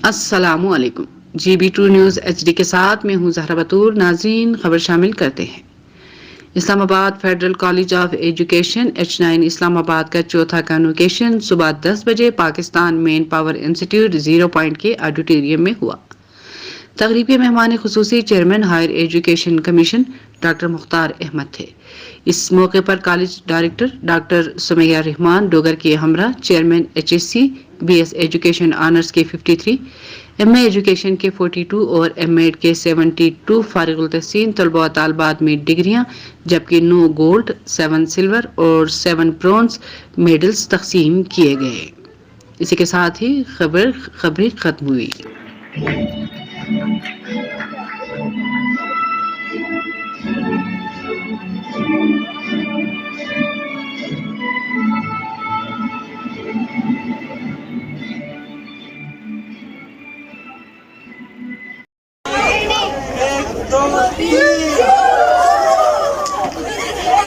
अस्सलामुअलैकुम। GB2 news HD के साथ मैं हूं ज़हरा बतूर। नाज़रीन, खबर शामिल करते हैं। Islamabad federal college of education H9 Islamabad का चौथा कन्वोकेशन सुबह 10 बजे Pakistan manpower institute 0 point के ऑडिटोरियम में हुआ। तकरीब के मेहमान खुसूसी chairman higher education commission doctor Mukhtar Ahmed थे। इस मौके पर college director doctor Sumaiya Rehman Dogar के हमरा, chairman HSC BS education honours के 53, MA एजुकेशन के 42 और MEd के 72 फारिगुल तहसीन तलबा तालबात में डिग्रियां, जबकि 9 गोल्ड, 7 सिल्वर और 7 ब्रॉन्ज मेडल्स तकसीम किए गए। इसी के साथ ही खबरें खत्म हुई। एक दो तीन